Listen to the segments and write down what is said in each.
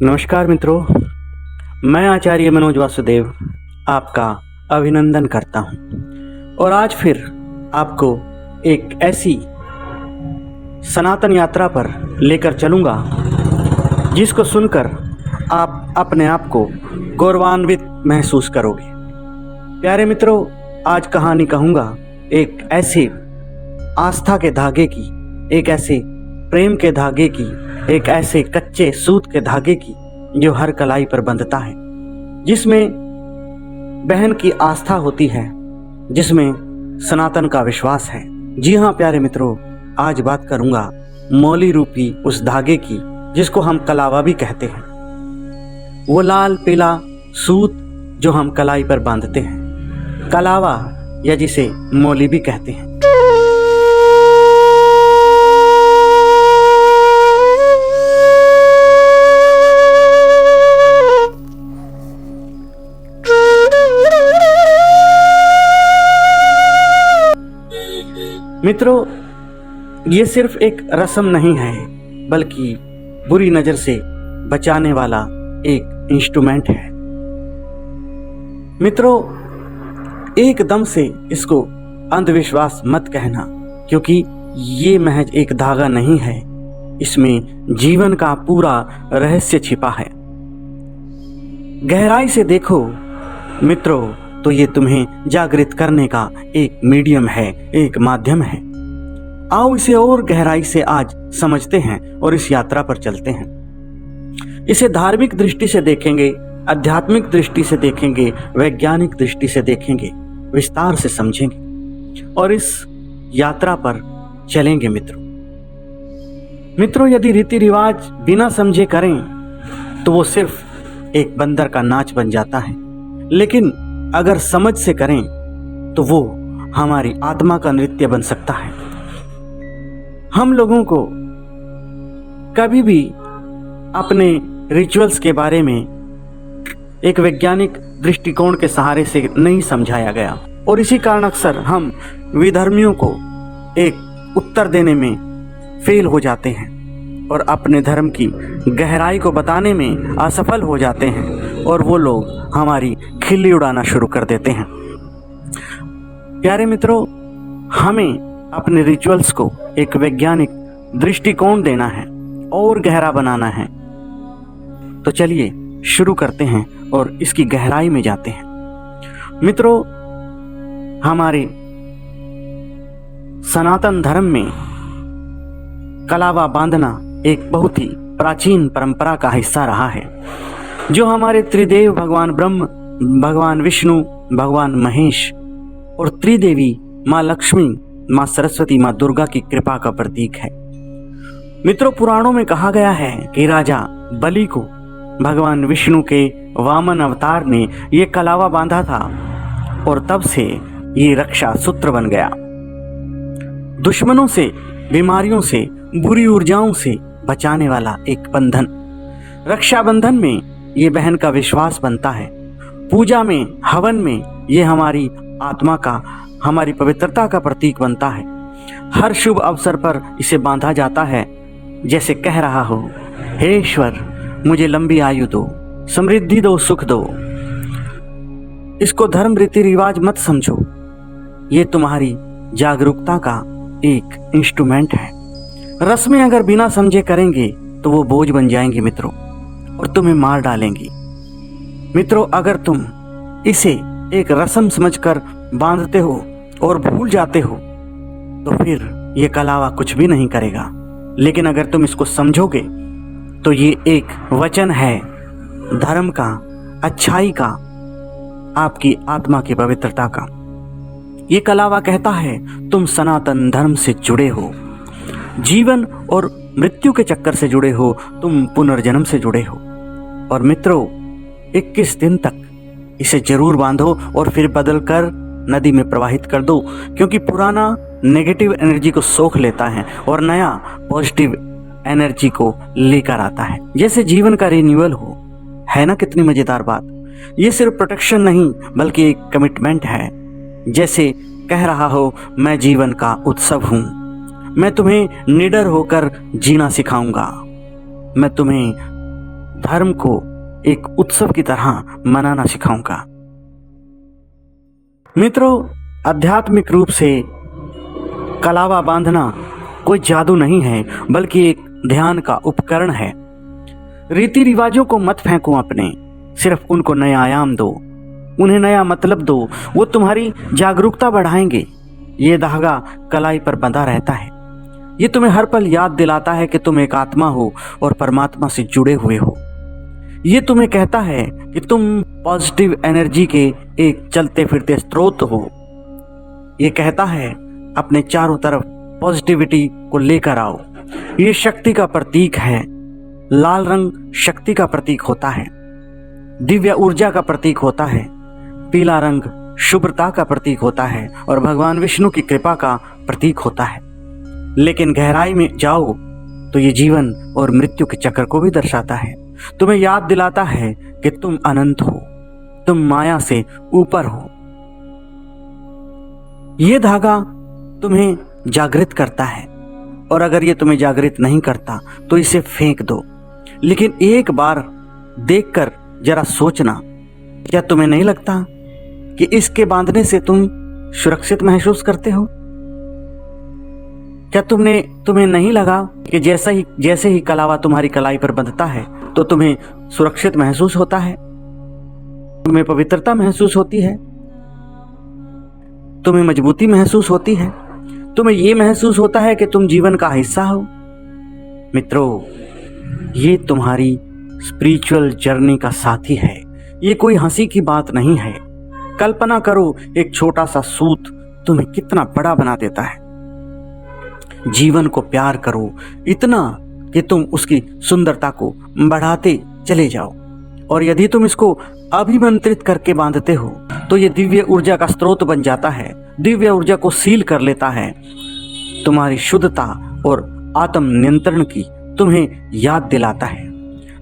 नमस्कार मित्रों, मैं आचार्य मनोज वासुदेव आपका अभिनंदन करता हूं और आज फिर आपको एक ऐसी सनातन यात्रा पर लेकर चलूंगा जिसको सुनकर आप अपने आप को गौरवान्वित महसूस करोगे। प्यारे मित्रों, आज कहानी कहूँगा एक ऐसे आस्था के धागे की, एक ऐसे प्रेम के धागे की, एक ऐसे कच्चे सूत के धागे की जो हर कलाई पर बंधता है, जिसमें बहन की आस्था होती है, जिसमें सनातन का विश्वास है। जी हाँ प्यारे मित्रों, आज बात करूंगा मौली रूपी उस धागे की जिसको हम कलावा भी कहते हैं। वो लाल पीला सूत जो हम कलाई पर बांधते हैं, कलावा या जिसे मौली भी कहते हैं। मित्रों, ये सिर्फ एक रस्म नहीं है, बल्कि बुरी नजर से बचाने वाला एक इंस्ट्रूमेंट है। मित्रों, एकदम से इसको अंधविश्वास मत कहना, क्योंकि ये महज एक धागा नहीं है, इसमें जीवन का पूरा रहस्य छिपा है। गहराई से देखो मित्रों, तो ये तुम्हें जागृत करने का एक मीडियम है, एक माध्यम है। आओ इसे और गहराई से आज समझते हैं और इस यात्रा पर चलते हैं। इसे धार्मिक दृष्टि से देखेंगे, आध्यात्मिक दृष्टि से देखेंगे, वैज्ञानिक दृष्टि से देखेंगे, विस्तार से समझेंगे और इस यात्रा पर चलेंगे। मित्रों, यदि रीति रिवाज बिना समझे करें तो वो सिर्फ एक बंदर का नाच बन जाता है, लेकिन अगर समझ से करें तो वो हमारी आत्मा का नृत्य बन सकता है। हम लोगों को कभी भी अपने रिचुअल्स के बारे में एक वैज्ञानिक दृष्टिकोण के सहारे से नहीं समझाया गया और इसी कारण अक्सर हम विधर्मियों को एक उत्तर देने में फेल हो जाते हैं और अपने धर्म की गहराई को बताने में असफल हो जाते हैं और वो लोग हमारी खिल्ली उड़ाना शुरू कर देते हैं। प्यारे मित्रों, हमें अपने रिचुअल्स को एक वैज्ञानिक दृष्टिकोण देना है और गहरा बनाना है। तो चलिए शुरू करते हैं और इसकी गहराई में जाते हैं। मित्रों, हमारे सनातन धर्म में कलावा बांधना एक बहुत ही प्राचीन परंपरा का हिस्सा रहा है, जो हमारे त्रिदेव भगवान ब्रह्म, भगवान विष्णु, भगवान महेश और त्रिदेवी माँ लक्ष्मी, माँ सरस्वती, माँ दुर्गा की कृपा का प्रतीक है। मित्रों, पुराणों में कहा गया है कि राजा बलि को भगवान विष्णु के वामन अवतार ने ये कलावा बांधा था और तब से ये रक्षा सूत्र बन गया। दुश्मनों से, बीमारियों से, बुरी ऊर्जाओं से बचाने वाला एक बंधन। रक्षाबंधन में ये बहन का विश्वास बनता है। पूजा में, हवन में ये हमारी आत्मा का, हमारी पवित्रता का प्रतीक बनता है। हर शुभ अवसर पर इसे बांधा जाता है, जैसे कह रहा हो, हे ईश्वर मुझे लंबी आयु दो, समृद्धि दो, सुख दो। इसको धर्म रीति रिवाज मत समझो, ये तुम्हारी जागरूकता का एक इंस्ट्रूमेंट है। रस्में अगर बिना समझे करेंगे तो वो बोझ बन जाएंगी मित्रों, और तुम्हें मार डालेंगी। मित्रों, अगर तुम इसे एक रस्म समझकर बांधते हो और भूल जाते हो तो फिर ये कलावा कुछ भी नहीं करेगा। लेकिन अगर तुम इसको समझोगे तो ये एक वचन है धर्म का, अच्छाई का, आपकी आत्मा की पवित्रता का। ये कलावा कहता है तुम सनातन धर्म से जुड़े हो, जीवन और मृत्यु के चक्कर से जुड़े हो, तुम पुनर्जन्म से जुड़े हो। और मित्रों, 21 दिन तक इसे जरूर बांधो और फिर बदल कर नदी में प्रवाहित कर दो, क्योंकि पुराना नेगेटिव एनर्जी को सोख लेता है और नया पॉजिटिव एनर्जी को लेकर आता है, जैसे जीवन का रिन्यूअल हो। है ना कितनी मजेदार बात। ये सिर्फ प्रोटेक्शन नहीं बल्कि एक कमिटमेंट है, जैसे कह रहा हो, मैं जीवन का उत्सव हूँ, मैं तुम्हें निडर होकर जीना सिखाऊंगा, मैं तुम्हें धर्म को एक उत्सव की तरह मनाना सिखाऊंगा। मित्रों, आध्यात्मिक रूप से कलावा बांधना कोई जादू नहीं है, बल्कि एक ध्यान का उपकरण है। रीति रिवाजों को मत फेंको अपने, सिर्फ उनको नया आयाम दो, उन्हें नया मतलब दो, वो तुम्हारी जागरूकता बढ़ाएंगे। ये धागा कलाई पर बंधा रहता है, ये तुम्हें हर पल याद दिलाता है कि तुम एक आत्मा हो और परमात्मा से जुड़े हुए हो। ये तुम्हें कहता है कि तुम पॉजिटिव एनर्जी के एक चलते फिरते स्रोत हो। ये कहता है अपने चारों तरफ पॉजिटिविटी को लेकर आओ। ये शक्ति का प्रतीक है। लाल रंग शक्ति का प्रतीक होता है, दिव्य ऊर्जा का प्रतीक होता है। पीला रंग शुभ्रता का प्रतीक होता है और भगवान विष्णु की कृपा का प्रतीक होता है। लेकिन गहराई में जाओ तो ये जीवन और मृत्यु के चक्र को भी दर्शाता है। तुम्हें याद दिलाता है कि तुम अनंत हो, तुम माया से ऊपर हो। ये धागा तुम्हें जागृत करता है, और अगर ये तुम्हें जागृत नहीं करता तो इसे फेंक दो। लेकिन एक बार देखकर जरा सोचना, क्या तुम्हें नहीं लगता कि इसके बांधने से तुम सुरक्षित महसूस करते हो? क्या तुम्हें नहीं लगा कि जैसे ही कलावा तुम्हारी कलाई पर बंधता है तो तुम्हें सुरक्षित महसूस होता है, तुम्हें पवित्रता महसूस होती है, तुम्हें मजबूती महसूस होती है, तुम्हें यह महसूस होता है कि तुम जीवन का हिस्सा हो? मित्रों, ये तुम्हारी स्पिरिचुअल जर्नी का साथी है। ये कोई हंसी की बात नहीं है। कल्पना करो, एक छोटा सा सूत तुम्हें कितना बड़ा बना देता है। जीवन को प्यार करो इतना कि तुम उसकी सुंदरता को बढ़ाते चले जाओ, और यदि तुम इसको अभिमंत्रित करके बांधते हो तो ये दिव्य ऊर्जा का स्रोत बन जाता है, दिव्य ऊर्जा को सील कर लेता है। तुम्हारी शुद्धता और आत्म नियंत्रण की तुम्हें याद दिलाता है,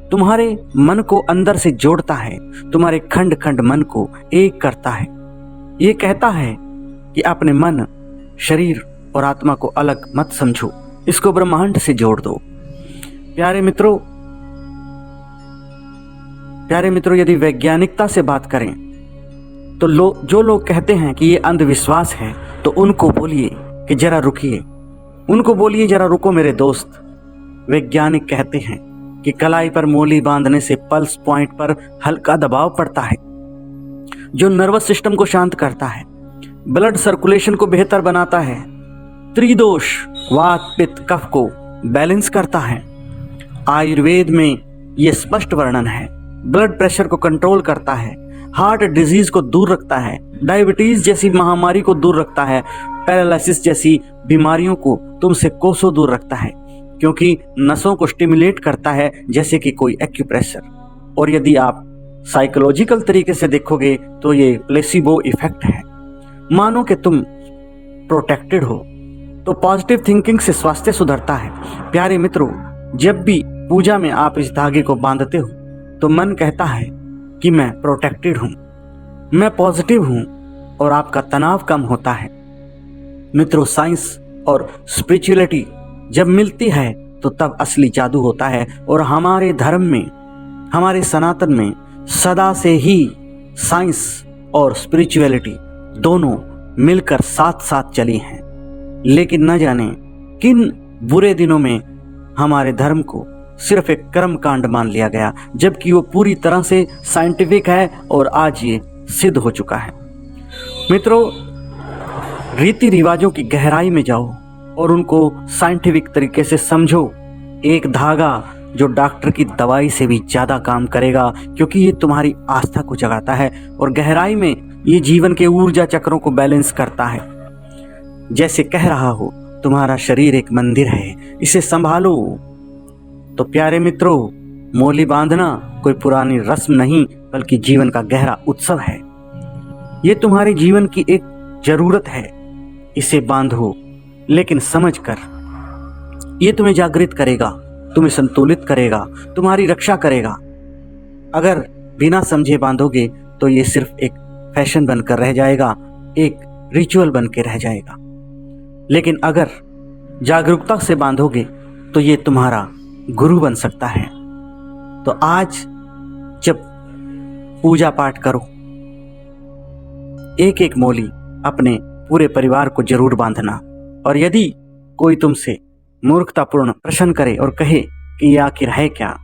तुम्हारे मन को अंदर से जोड़ता है, तुम्हारे खंड खंड मन को एक करता है। ये कहता है कि अपने मन, शरीर और आत्मा को अलग मत समझो, इसको ब्रह्मांड से जोड़ दो। प्यारे मित्रों, यदि वैज्ञानिकता से बात करें तो जो लोग कहते हैं कि ये अंधविश्वास है, तो उनको बोलिए कि जरा रुकिए, उनको बोलिए जरा रुको मेरे दोस्त। वैज्ञानिक कहते हैं कि कलाई पर मोली बांधने से पल्स पॉइंट पर हल्का दबाव पड़ता है, जो नर्वस सिस्टम को शांत करता है, ब्लड सर्कुलेशन को बेहतर बनाता है, त्रिदोष वात पित्त कफ को बैलेंस करता है। आयुर्वेद में यह स्पष्ट वर्णन है। ब्लड प्रेशर को कंट्रोल करता है, हार्ट डिजीज को दूर रखता है, डायबिटीज जैसी महामारी को दूर रखता है, पैरालिसिस जैसी बीमारियों को तुमसे कोसों दूर रखता है, क्योंकि नसों को स्टिमुलेट करता है जैसे कि कोई एक्यूप्रेशर। और यदि आप साइकोलॉजिकल तरीके से देखोगे तो ये प्लेसिबो इफेक्ट है। मानो कि तुम प्रोटेक्टेड हो, तो पॉजिटिव थिंकिंग से स्वास्थ्य सुधरता है। प्यारे मित्रों, जब भी पूजा में आप इस धागे को बांधते हो तो मन कहता है कि मैं प्रोटेक्टेड हूं, मैं पॉजिटिव हूं, और आपका तनाव कम होता है। मित्रों, साइंस और स्पिरिचुअलिटी जब मिलती है तो तब असली जादू होता है। और हमारे धर्म में, हमारे सनातन में सदा से ही साइंस और स्पिरिचुअलिटी दोनों मिलकर साथ साथ चली हैं। लेकिन न जाने किन बुरे दिनों में हमारे धर्म को सिर्फ एक कर्म कांड मान लिया गया, जबकि वो पूरी तरह से साइंटिफिक है और आज ये सिद्ध हो चुका है। मित्रों, रीति रिवाजों की गहराई में जाओ और उनको साइंटिफिक तरीके से समझो। एक धागा जो डॉक्टर की दवाई से भी ज्यादा काम करेगा, क्योंकि ये तुम्हारी आस्था को जगाता है और गहराई में ये जीवन के ऊर्जा चक्रों को बैलेंस करता है। जैसे कह रहा हो, तुम्हारा शरीर एक मंदिर है, इसे संभालो। तो प्यारे मित्रों, मोली बांधना कोई पुरानी रस्म नहीं, बल्कि जीवन का गहरा उत्सव है। ये तुम्हारे जीवन की एक जरूरत है। इसे बांधो, लेकिन समझकर। ये तुम्हें जागृत करेगा, तुम्हें संतुलित करेगा, तुम्हारी रक्षा करेगा। अगर बिना समझे बांधोगे तो ये सिर्फ एक फैशन बनकर रह जाएगा, एक रिचुअल बन के रह जाएगा। लेकिन अगर जागरूकता से बांधोगे तो ये तुम्हारा गुरु बन सकता है। तो आज जब पूजा पाठ करो, एक एक मोली अपने पूरे परिवार को जरूर बांधना। और यदि कोई तुमसे मूर्खतापूर्ण प्रश्न करे और कहे कि ये आखिर है क्या,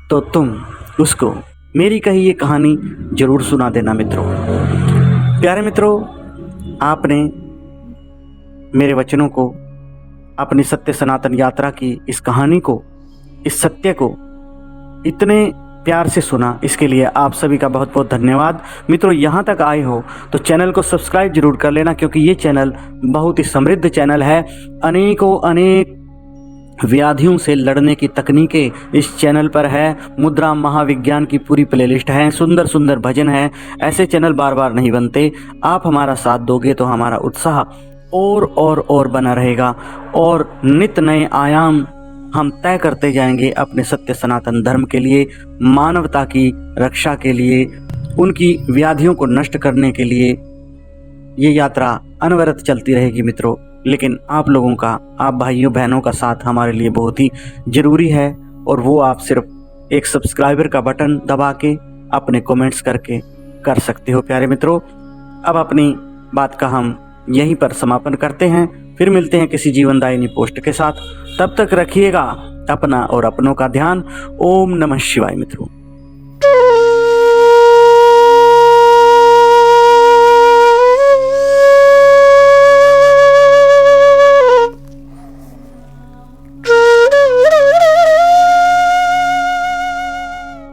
तो तुम उसको मेरी कही ये कहानी जरूर सुना देना मित्रों। प्यारे मित्रों, आपने मेरे वचनों को, अपनी सत्य सनातन यात्रा की इस कहानी को, इस सत्य को इतने प्यार से सुना, इसके लिए आप सभी का बहुत बहुत धन्यवाद। मित्रों, यहाँ तक आए हो तो चैनल को सब्सक्राइब जरूर कर लेना, क्योंकि ये चैनल बहुत ही समृद्ध चैनल है। अनेक व्याधियों से लड़ने की तकनीकें इस चैनल पर है। मुद्रा महाविज्ञान की पूरी प्लेलिस्ट है, सुंदर सुंदर भजन है। ऐसे चैनल बार बार नहीं बनते। आप हमारा साथ दोगे तो हमारा उत्साह और बना रहेगा और नित नए आयाम हम तय करते जाएंगे अपने सत्य सनातन धर्म के लिए, मानवता की रक्षा के लिए, उनकी व्याधियों को नष्ट करने के लिए। ये यात्रा अनवरत चलती रहेगी मित्रों, लेकिन आप लोगों का, आप भाइयों बहनों का साथ हमारे लिए बहुत ही ज़रूरी है। और वो आप सिर्फ एक सब्सक्राइबर का बटन दबा के अपने कमेंट्स करके कर सकते हो। प्यारे मित्रों, अब अपनी बात का हम यहीं पर समापन करते हैं। फिर मिलते हैं किसी जीवनदायिनी पोस्ट के साथ। तब तक रखिएगा अपना और अपनों का ध्यान। ओम नमः शिवाय मित्रों।